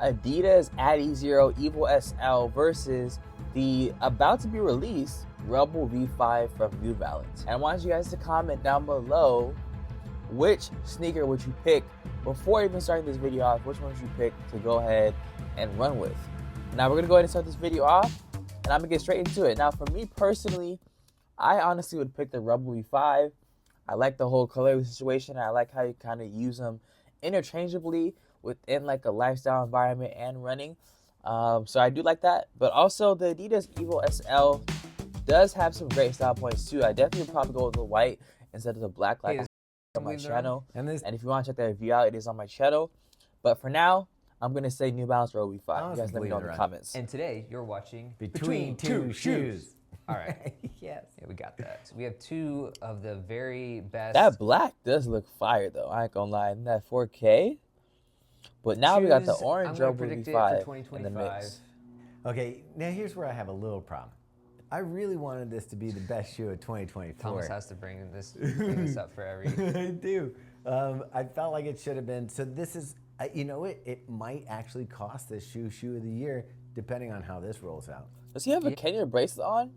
Adidas Adizero Evo SL versus the about to be released Rebel V5 from New Balance. And I want you guys to comment down below which sneaker would you pick before even starting this video off. Which one would you pick to go ahead and run with? Now we're gonna go ahead and start this video off, and I'm gonna get straight into it. Now for me personally, I honestly would pick the Rebel V5. I like the whole color situation. I like how you kind of use them interchangeably within like a lifestyle environment and running. So I do like that. But also the Adidas Evo SL does have some great style points too. I definitely would probably go with the white instead of the black like on my channel. And if you want to check that review out, it is on my channel. But for now, I'm going to say New Balance Rebel V5. You guys let me know in the comments. And today you're watching Between Two Shoes. All right. Yes. Yeah, we got that. So we have two of the very best. That black does look fire though. I ain't gonna lie. That 4K. But now we got the orange Rebel V5 in the mix. Okay, now here's where I have a little problem. I really wanted this to be the best shoe of 2024. Thomas has to bring this up for every. I do. I felt like it should have been. So this is, you know, it might actually cost this shoe of the year, depending on how this rolls out. Does he have a Kenya bracelet on?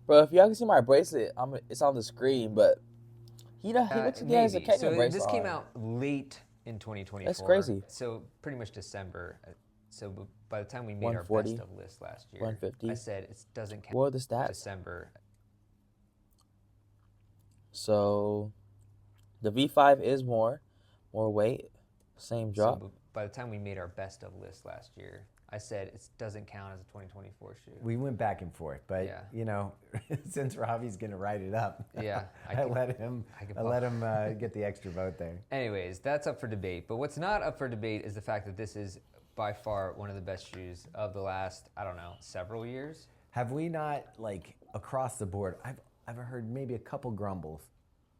Bro, if y'all can see my bracelet, it's on the screen, but he looks like he has a Kenya bracelet this came on. out late in 2024. That's crazy. So pretty much December. So by the time we made our 140, best of list last year, 150. I said it doesn't count. What are the stats? December. So the V5 is more weight, same drop. So by the time we made our best of list last year, I said it doesn't count as a 2024 shoe. We went back and forth, but you know, since Ravi's gonna write it up, I let him get the extra vote there. Anyways, that's up for debate. But what's not up for debate is the fact that this is by far one of the best shoes of the last, I don't know, several years. Have we not, like, across the board? I've heard maybe a couple grumbles,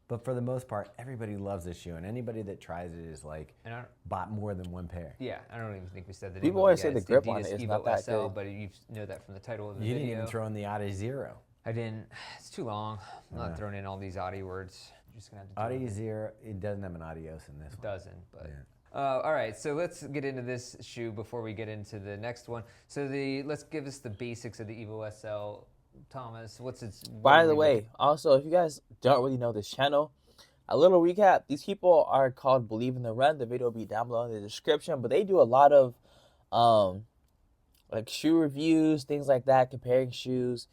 but for the most part, everybody loves this shoe, and anybody that tries it is like bought more than one pair. Yeah, I don't even think we said that. People always say the grip on it is Evo not that SL, good. but you know that from the title of the You video. didn't even throw in the Adizero. I didn't. It's too long. I'm not throwing in all these Audi words. You're just gonna have to do Adizero, it doesn't have an adios in this one. It doesn't, but. Yeah. All right, so let's get into this shoe before we get into the next one. So let's give us the basics of the Evo SL. Thomas, By the way, also, if you guys don't really know this channel, a little recap. These people are called Believe in the Run. The video will be down below in the description, but they do a lot of like shoe reviews, things like that, comparing shoes,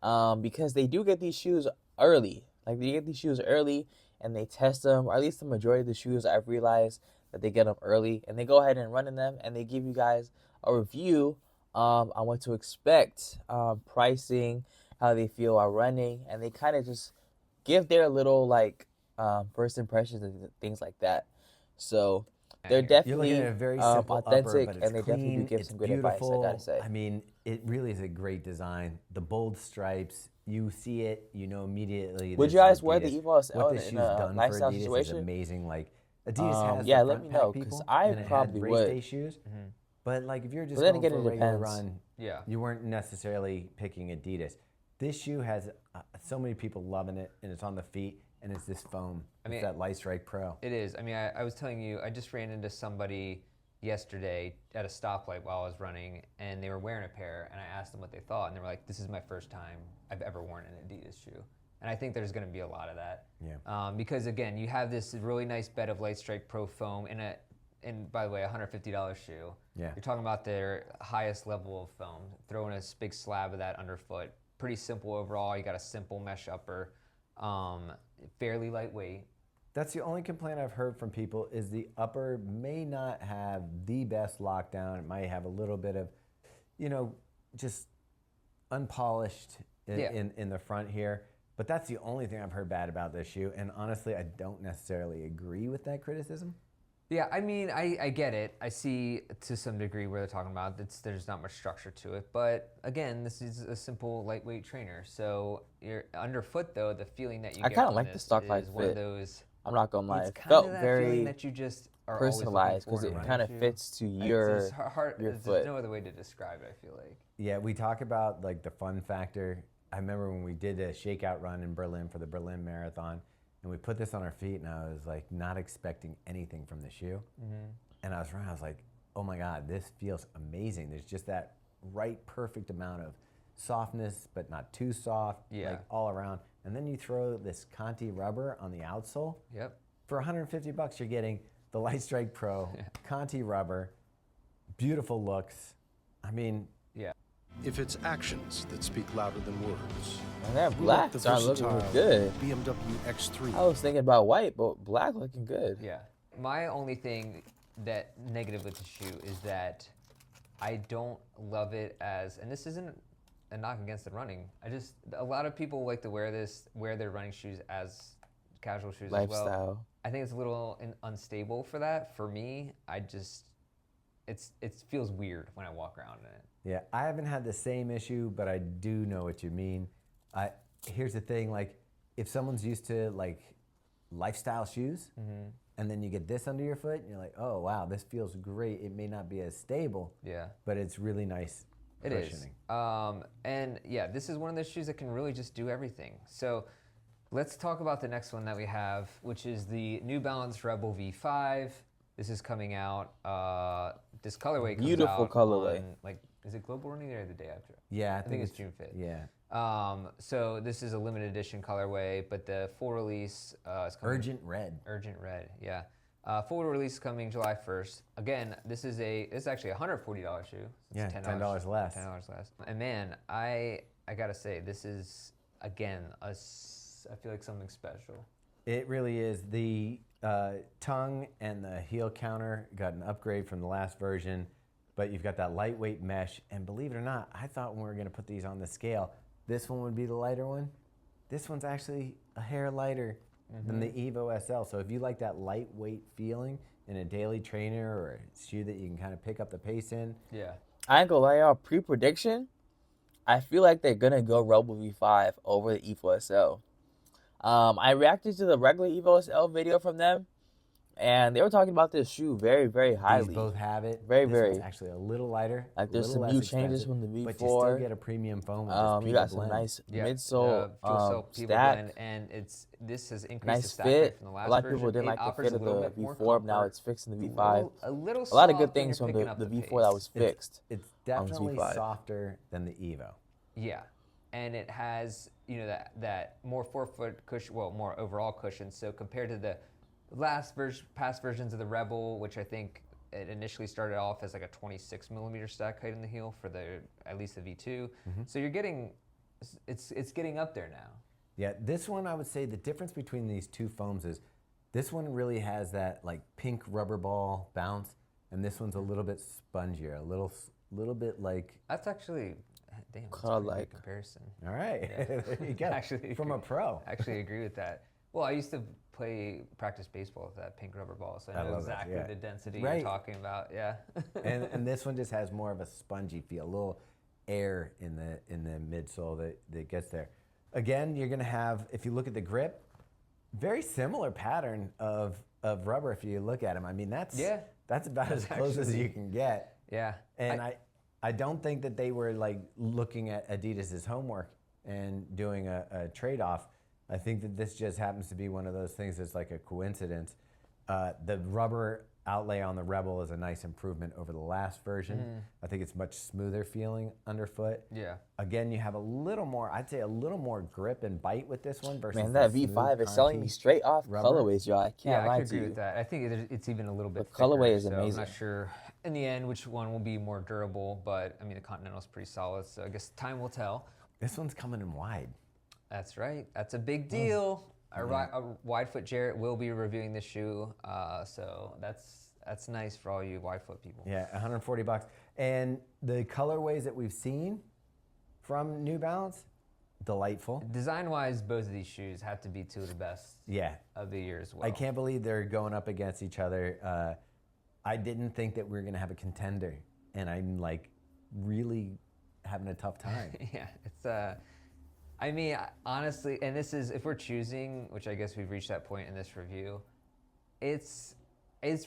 because they do get these shoes early. Like they get these shoes early and they test them, or at least the majority of the shoes I've realized that they get them early, and they go ahead and run in them, and they give you guys a review on what to expect, pricing, how they feel while running, and they kind of just give their little like first impressions and things like that. So they're definitely a very simple authentic, upper, but and they definitely do give some good advice, I gotta say. I mean, it really is a great design. The bold stripes, you see it, you know immediately. Would you guys wear the Evo SL what this in shoe's a done lifestyle for Adidas situation? is amazing. Like Adidas has yeah, the let me front know, pack 'cause people, I and it probably had race would. day shoes. But like if you're just then going again, for a it regular depends. run, Yeah, you weren't necessarily picking Adidas. This shoe has so many people loving it, and it's on the feet, and it's this foam. It's that Light Strike Pro. it is. I mean, I was telling you, I just ran into somebody yesterday at a stoplight while I was running, and they were wearing a pair, and I asked them what they thought, and they were like, "This is my first time I've ever worn an Adidas shoe." And I think there's going to be a lot of that. Yeah. Because again, you have this really nice bed of Light Strike Pro foam and by the way, $150 shoe. Yeah. You're talking about their highest level of foam. Throwing a big slab of that underfoot. Pretty simple overall. You got a simple mesh upper. Fairly lightweight. That's the only complaint I've heard from people is the upper may not have the best lockdown. It might have a little bit of, you know, just unpolished in the front here. But that's the only thing I've heard bad about this shoe. And honestly, I don't necessarily agree with that criticism. Yeah, I mean, I get it. I see to some degree where they're talking about there's not much structure to it. But again, this is a simple lightweight trainer. So you're underfoot though, the feeling that you get I kind of from like the this stock is light one of fit. those. I'm not gonna lie, It's it kind felt of that very feeling that you just are personalized because it kind of fits to your foot. There's no other way to describe it, I feel like. Yeah, we talk about like the fun factor. I remember when we did a shakeout run in Berlin for the Berlin Marathon, and we put this on our feet, and I was like not expecting anything from the shoe. And I was running, I was like, oh my God, this feels amazing. There's just that right, perfect amount of softness, but not too soft, like all around. And then you throw this Conti rubber on the outsole. Yep. For 150 bucks, you're getting the Light Strike Pro, Conti rubber, beautiful looks. I mean, yeah. If it's actions that speak louder than words. And that black started looking good. BMW X3. I was thinking about white, but black looking good. Yeah. My only thing that negative with the shoe is that I don't love it as, and this isn't a knock against the running. A lot of people like to wear their running shoes as casual shoes as well. Lifestyle. I think it's a little unstable for that. For me, it feels weird when I walk around in it. yeah, I haven't had the same issue, but I do know what you mean. Here's the thing, like, if someone's used to like lifestyle shoes, and then you get this under your foot, and you're like, oh wow, this feels great. It may not be as stable, but it's really nice cushioning. It is. And yeah, this is one of those shoes that can really just do everything. So let's talk about the next one that we have, which is the New Balance Rebel V5. This is coming out. This colorway comes Beautiful out colorway. on, like, is it Global Running Day or the day after? Yeah, I think it's June 5th. Yeah. So this is a limited edition colorway, but the full release is coming. Urgent Red. Urgent Red, yeah. Full release coming July 1st. Again, this is actually a $140 shoe. It's Yeah, $10 less. $10 less. And man, I gotta say, this is again I feel like something special. It really is. The tongue and the heel counter got an upgrade from the last version, but you've got that lightweight mesh. And believe it or not, I thought when we were going to put these on the scale, this one would be the lighter one. This one's actually a hair lighter than the Evo SL. So if you like that lightweight feeling in a daily trainer or a shoe that you can kind of pick up the pace in. Yeah. I ain't gonna lie, y'all, pre-prediction, I feel like they're gonna go Rebel V5 over the Evo SL. I reacted to the regular Evo SL video from them, and they were talking about this shoe very, very highly. These both have it. Very, this very. one's actually a little lighter. Like, there's little some new less changes expensive, from the V4. But you still get a premium foam with this You got peel some blend. nice Yeah. midsole Fuel cell pivot stack. blend, and this has increased Nice the stack fit. height from the last A lot of version. people didn't It like the offers fit a of little the bit more V4, but now comfort, it's fixing the a V5. little A lot of soft good when things you're from picking the up the V4 that was pace. fixed. It's on this definitely V5. softer than the Evo. Yeah, and it has that more forefoot cushion, well, more overall cushion. So compared to the past versions of the Rebel, which I think it initially started off as like a 26 millimeter stack height in the heel for at least the V2. So you're getting, it's getting up there now. Yeah, this one I would say the difference between these two foams is this one really has that like pink rubber ball bounce, and this one's a little bit spongier, a little bit like. That's actually, damn, that's Kinda a pretty like- good comparison. All right, there you go. Actually, From a pro. I actually agree with that. Well, I used to practice baseball with that pink rubber ball, so I know love that, exactly yeah. the density Right. you're talking about. Yeah. and this one just has more of a spongy feel, a little air in the midsole that gets there. Again, you're gonna have, if you look at the grip, very similar pattern of rubber if you look at them. I mean, that's about as close as you can get. Yeah. And I don't think that they were like looking at Adidas's homework and doing a trade-off. I think that this just happens to be one of those things that's like a coincidence. The rubber outlay on the Rebel is a nice improvement over the last version. I think it's much smoother feeling underfoot. Yeah. Again, you have a little more, I'd say a little more grip and bite with this one versus Man, that the V5 smooth is selling me Conti straight off rubber. colorways, y'all. I can't I lie could to agree you. with that. I think it's even a little bit The colorway thicker, is so amazing. I'm not sure in the end which one will be more durable, but I mean the Continental's pretty solid, so I guess time will tell. This one's coming in wide. That's right. That's a big deal. A wide foot Jarrett will be reviewing this shoe, so that's nice for all you wide foot people. Yeah, 140 bucks. And the colorways that we've seen from New Balance, delightful. Design-wise, both of these shoes have to be two of the best Yeah. of the year as well. I can't believe they're going up against each other. I didn't think that we were going to have a contender, and I'm like really having a tough time. Yeah, it's I mean, honestly, and this is, if we're choosing, which I guess we've reached that point in this review, it's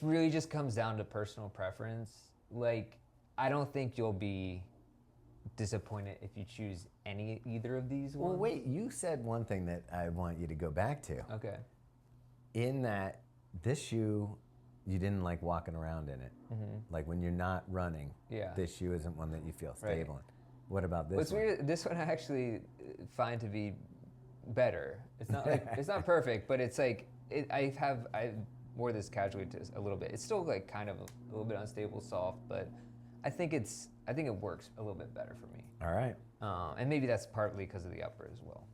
really just comes down to personal preference. Like, I don't think you'll be disappointed if you choose either of these ones. Well, wait, you said one thing that I want you to go back to. Okay. In that this shoe you didn't like walking around in it. Like when you're not running, this shoe isn't one that you feel stable in. What about this one? Weird, this one I actually find to be better. It's not like, it's not perfect, but it's like I wore this casually a little bit. It's still like kind of a little bit unstable, soft, but I think it works a little bit better for me. All right. And maybe that's partly because of the upper as well.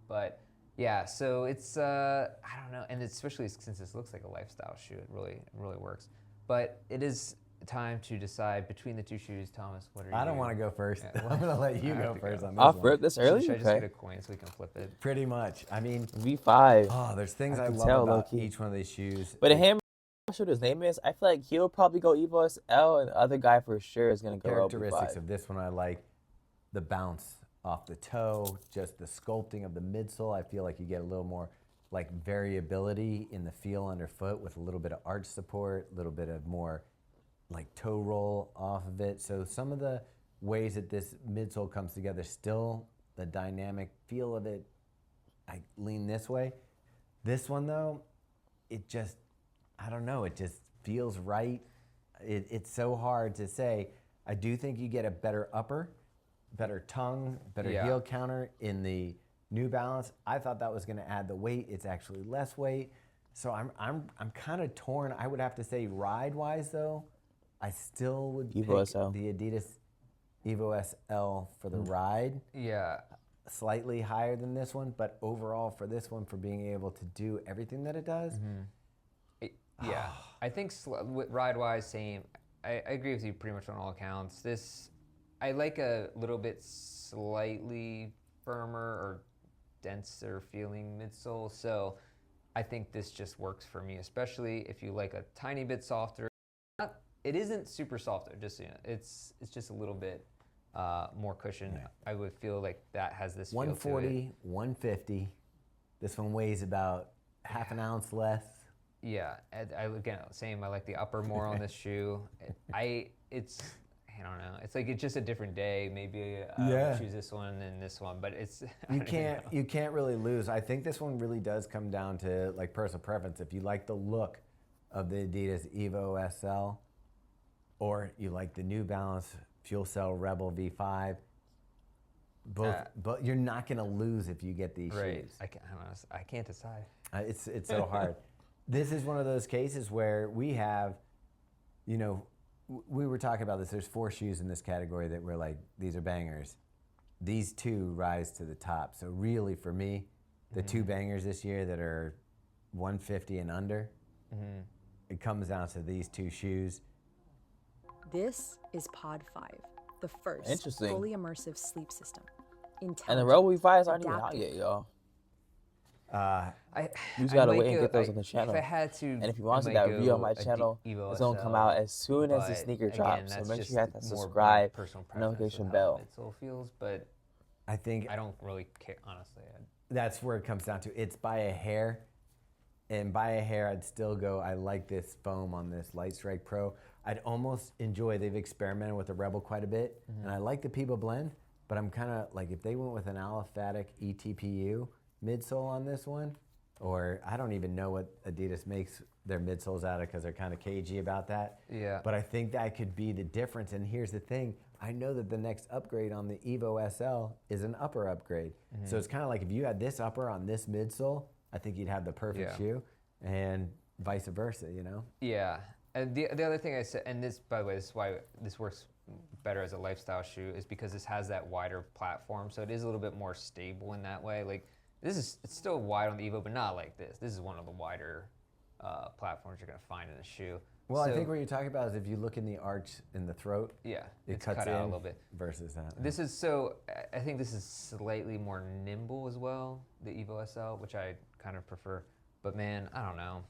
But yeah, so it's I don't know, and especially since this looks like a lifestyle shoe, it really works. But it is time to decide between the two shoes. Thomas, what are you? I don't want to go first. Yeah, I'm gonna let you go first on this Off one. rip this early? Should I just get a coin so we can flip it? Pretty much. I mean, V5. oh, there's things I can love tell, about low-key. each one of these shoes. But him, I'm not sure what his name is. I feel like he'll probably go Evo SL, and the other guy for sure is gonna go Characteristics V5. of this one I like: the bounce off the toe, just the sculpting of the midsole. I feel like you get a little more like variability in the feel underfoot with a little bit of arch support, a little bit of more like toe roll off of it. So some of the ways that this midsole comes together, still the dynamic feel of it, I lean this way. This one though, it just, I don't know, it just feels right. It's so hard to say. I do think you get a better upper, better tongue, better heel counter in the New Balance. I thought that was going to add the weight. It's actually less weight. So I'm kind of torn. I would have to say ride-wise though, I still would pick the Adidas Evo SL for the ride. Yeah. Slightly higher than this one, but overall for this one, for being able to do everything that it does. Yeah, I think ride-wise, same. I agree with you pretty much on all accounts. This, I like a little bit slightly firmer or denser feeling midsole, so I think this just works for me, especially if you like a tiny bit softer. It isn't super soft, just so you know. It's just a little bit more cushion. Yeah. I would feel like that has this 140, feel to it. 150. This one weighs about half an ounce less. Yeah, again, same. I like the upper more on this shoe. I don't know. It's like it's just a different day. Maybe I would choose this one than this one, but it's you can't really lose. I think this one really does come down to like personal preference. If you like the look of the Adidas Evo SL, or you like the New Balance Fuel Cell Rebel V5, but you're not going to lose if you get these shoes. I can't decide. It's so hard. This is one of those cases where we have, you know, we were talking about this. There's 4 shoes in this category that we're like, these are bangers. These 2 rise to the top. So really for me, the 2 bangers this year that are 150 and under, it comes down to these 2 shoes. This is Pod 5, the first fully immersive sleep system. And the Rebel V5s aren't even out yet, y'all. You just gotta wait and get those on the channel. If I had to, and if you want to see that review on my channel, it's gonna come out as soon as the sneaker drops. So make sure you hit that subscribe, notification bell. Midsole feels, but I think I don't really care, honestly. That's where it comes down to. It's by a hair, and by a hair, I'd still go. I like this foam on this Light Strike Pro. I'd almost enjoy. They've experimented with the Rebel quite a bit, and I like the Peeble blend. But I'm kind of like, if they went with an aliphatic ETPU midsole on this one, or I don't even know what Adidas makes their midsoles out of because they're kind of cagey about that. Yeah. But I think that could be the difference. And here's the thing. I know that the next upgrade on the Evo SL is an upper upgrade. So it's kind of like if you had this upper on this midsole, I think you'd have the perfect shoe, and vice versa, you know? Yeah. And the other thing I said, and this, by the way, this is why this works better as a lifestyle shoe, is because this has that wider platform. So it is a little bit more stable in that way. Like, it's still wide on the Evo, but not like this. This is one of the wider platforms you're going to find in a shoe. Well, I think what you're talking about is if you look in the arch in the throat, it cuts cut in out a little bit. Versus that. This is so, I think this is slightly more nimble as well, the Evo SL, which I kind of prefer. But man, I don't know.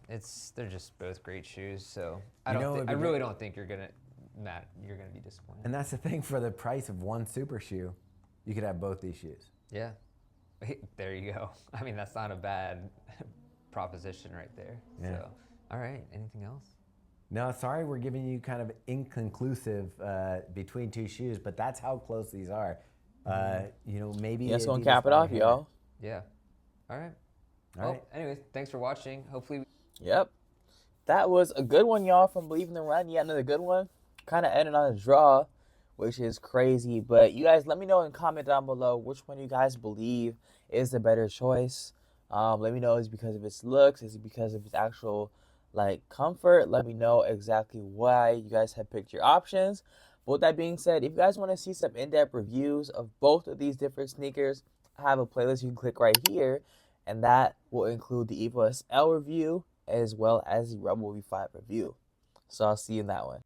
They're just both great shoes. So I really don't think you're gonna be disappointed. And that's the thing, for the price of one super shoe, you could have both these shoes. Yeah. There you go. I mean, that's not a bad proposition right there. Yeah. So, all right. Anything else? No, sorry, we're giving you kind of inconclusive between 2 shoes, but that's how close these are. You know, maybe. That's gonna cap it off, y'all. Yeah. All right. All right. Anyways, thanks for watching. Hopefully. Yep. that was a good one, y'all, from Believe in the Run. Yeah, another good one. Kind of ended on a draw, which is crazy. But you guys, let me know and comment down below which one you guys believe is the better choice. Let me know, is it because of its looks? Is it because of its actual comfort? Let me know exactly why you guys have picked your options. But with that being said, if you guys want to see some in-depth reviews of both of these different sneakers, I have a playlist you can click right here, and that will include the Evo SL review as well as the Rebel V5 review. So I'll see you in that one.